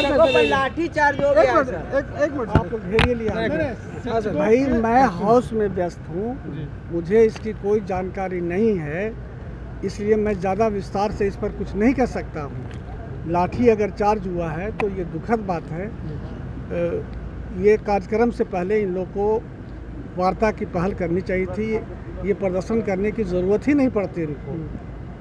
शिक्षकों पर लाठी चार्ज हो गया। एक मिनट आप लोग घेरिए लिया भाई, मैं हाउस में व्यस्त हूँ, मुझे इसकी कोई जानकारी नहीं है, इसलिए मैं ज़्यादा विस्तार से इस पर कुछ नहीं कह सकता हूँ। लाठी अगर चार्ज हुआ है तो ये दुखद बात है। ये कार्यक्रम से पहले इन लोगों को वार्ता की पहल करनी चाहिए थी। ये प्रदर्शन करने की ज़रूरत ही नहीं पड़ती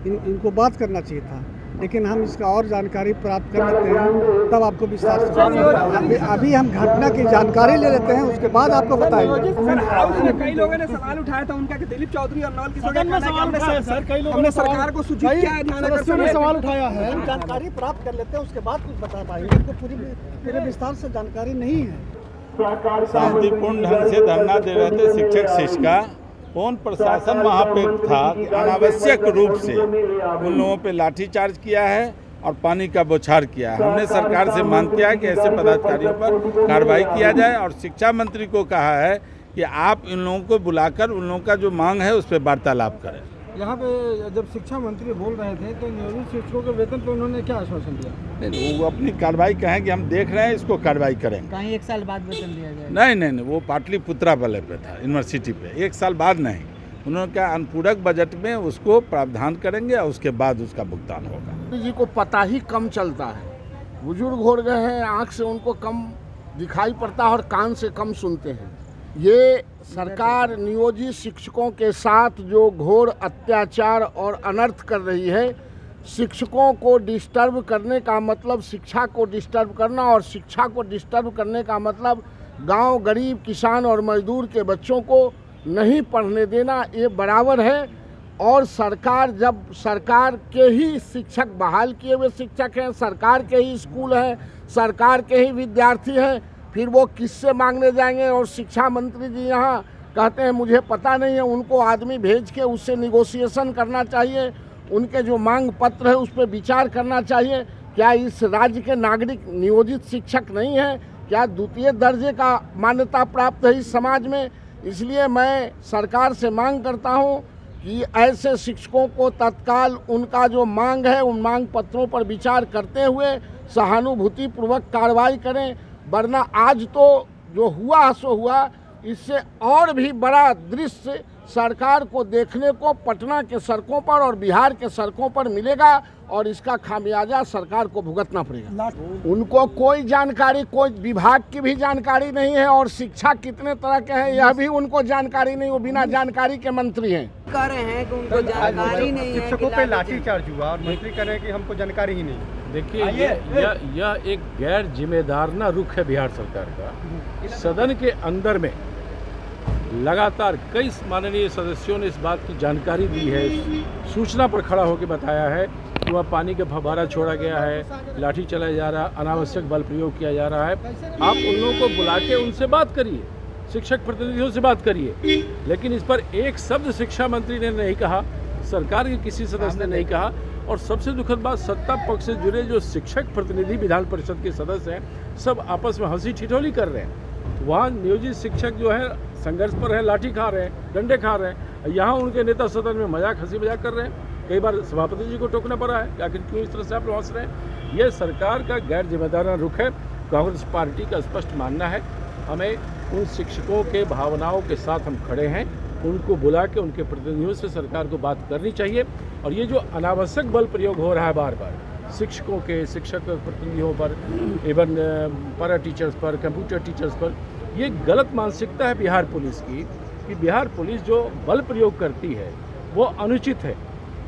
इनको बात करना चाहिए था, लेकिन हम इसका और जानकारी प्राप्त कर लेते हैं, तब आपको विस्तार से अभी हम घटना की जानकारी ले लेते हैं, उसके बाद आपको बताएंगे। कई लोगों ने सवाल उठाया था उनका कि दिलीप चौधरी और नवल किशोर हमने सरकार को सूचित किया है, सवाल उठाया है, जानकारी प्राप्त कर लेते हैं, उसके बाद कुछ बता पाएंगे। इनको पूरे विस्तार से जानकारी नहीं है। शांतिपूर्ण ढंग से धरना दे रहे थे शिक्षक शिक्षिका, कौन प्रशासन वहाँ पे था कि अनावश्यक रूप से उन लोगों पे लाठीचार्ज किया है और पानी का बौछार किया है। हमने सरकार से मांग किया है कि ऐसे पदाधिकारियों पर कार्रवाई किया जाए और शिक्षा मंत्री को कहा है कि आप इन लोगों को बुलाकर उन लोगों का जो मांग है उस पर वार्तालाप करें। यहाँ पे जब शिक्षा मंत्री बोल रहे थे तो नियोजित शिक्षकों के वेतन पर उन्होंने क्या आश्वासन दिया? नहीं, वो अपनी कार्रवाई कहें कि हम देख रहे हैं, इसको कार्रवाई करेंगे। कहीं 1 साल बाद वेतन दिया जाए? नहीं, वो पाटलिपुत्रा वाले पे था, यूनिवर्सिटी पे। 1 साल बाद नहीं, उन्होंने कहा अनुपूरक बजट में उसको प्रावधान करेंगे और उसके बाद उसका भुगतान होगा। जी को पता ही कम चलता है, बुजुर्ग हो गए हैं, आँख से उनको कम दिखाई पड़ता है और कान से कम सुनते हैं। ये सरकार नियोजित शिक्षकों के साथ जो घोर अत्याचार और अनर्थ कर रही है, शिक्षकों को डिस्टर्ब करने का मतलब शिक्षा को डिस्टर्ब करना, और शिक्षा को डिस्टर्ब करने का मतलब गांव गरीब किसान और मजदूर के बच्चों को नहीं पढ़ने देना, ये बराबर है। और सरकार, जब सरकार के ही शिक्षक बहाल किए हुए शिक्षक हैं, सरकार के ही स्कूल हैं, सरकार के ही विद्यार्थी हैं, फिर वो किससे मांगने जाएंगे? और शिक्षा मंत्री जी यहाँ कहते हैं मुझे पता नहीं है, उनको आदमी भेज के उससे निगोशिएशन करना चाहिए, उनके जो मांग पत्र है उस पर विचार करना चाहिए। क्या इस राज्य के नागरिक नियोजित शिक्षक नहीं है? क्या द्वितीय दर्जे का मान्यता प्राप्त है इस समाज में? इसलिए मैं सरकार से मांग करता हूँ कि ऐसे शिक्षकों को तत्काल उनका जो मांग है उन मांग पत्रों पर विचार करते हुए सहानुभूतिपूर्वक कार्रवाई करें, वरना आज तो जो हुआ सो हुआ, इससे और भी बड़ा दृश्य सरकार को देखने को पटना के सड़कों पर और बिहार के सड़कों पर मिलेगा और इसका खामियाजा सरकार को भुगतना पड़ेगा। उनको कोई जानकारी, कोई विभाग की भी जानकारी नहीं है, और शिक्षा कितने तरह के हैं यह भी उनको जानकारी नहीं, वो बिना जानकारी के मंत्री हैं। कह रहे हैं कि उनको जानकारी नहीं है। शिक्षकों पे लाठीचार्ज हुआ और मंत्री कह रहे हैं कि हमको जानकारी ही नहीं। देखिए, यह एक गैर जिम्मेदाराना रुख है बिहार सरकार का। सदन के अंदर में लगातार कई माननीय सदस्यों ने इस बात की जानकारी दी है, सूचना पर खड़ा होकर बताया है कि वह पानी का फव्वारा छोड़ा गया है, लाठी चलाया जा रहा है, अनावश्यक बल प्रयोग किया जा रहा है। आप उन लोगों को बुला के उनसे बात करिए, शिक्षक प्रतिनिधियों से बात करिए, लेकिन इस पर एक शब्द शिक्षा मंत्री ने नहीं कहा, सरकार के किसी सदस्य ने नहीं कहा। और सबसे दुखद बात, सत्ता पक्ष से जुड़े जो शिक्षक प्रतिनिधि विधान परिषद के सदस्य हैं, सब आपस में हंसी ठिठोली कर रहे हैं। वहाँ नियोजित शिक्षक जो है संघर्ष पर है, लाठी खा रहे हैं, डंडे खा रहे हैं। यहाँ उनके नेता सदन में हंसी मजाक कर रहे हैं। कई बार सभापति जी को टोकना पड़ा है, आखिर क्यों इस तरह से आप लोग हंस रहे हैं? यह सरकार का गैर जिम्मेदाराना रुख है। कांग्रेस पार्टी का स्पष्ट मानना है, हमें उन शिक्षकों के भावनाओं के साथ हम खड़े हैं, उनको बुला के उनके प्रतिनिधियों से सरकार को बात करनी चाहिए। और ये जो अनावश्यक बल प्रयोग हो रहा है बार बार शिक्षकों के, शिक्षक प्रतिनिधियों पर, इवन पैरा टीचर्स पर, कंप्यूटर टीचर्स पर, ये गलत मानसिकता है बिहार पुलिस की कि बिहार पुलिस जो बल प्रयोग करती है वो अनुचित है,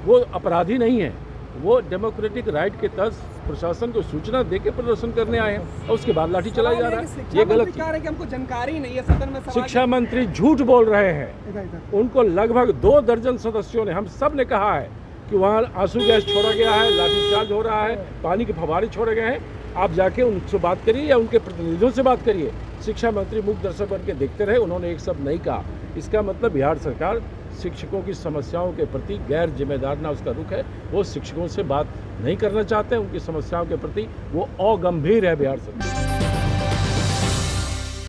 वो अपराधी नहीं है, वो डेमोक्रेटिक राइट के तहत प्रशासन को सूचना देके प्रदर्शन करने आए हैं और उसके बाद लाठी चलाया जा रहा है। ये गलत है। हमको जानकारी नहीं है, सदन में शिक्षा मंत्री झूठ बोल रहे हैं। उनको लगभग 2 दर्जन सदस्यों ने, हम सब ने कहा है कि वहाँ आंसू गैस छोड़ा गया है, लाठीचार्ज हो रहा है, पानी के फव्वारे छोड़े गए हैं। आप जाके उनसे बात करिए या उनके प्रतिनिधियों से बात करिए। शिक्षा मंत्री मूक दर्शक बन के देखते रहे, उन्होंने एक शब्द नहीं कहा। इसका मतलब बिहार सरकार शिक्षकों की समस्याओं के प्रति गैर जिम्मेदाराना उसका रुख है। वो शिक्षकों से बात नहीं करना चाहते, उनकी समस्याओं के प्रति वो अगंभीर है बिहार सरकार।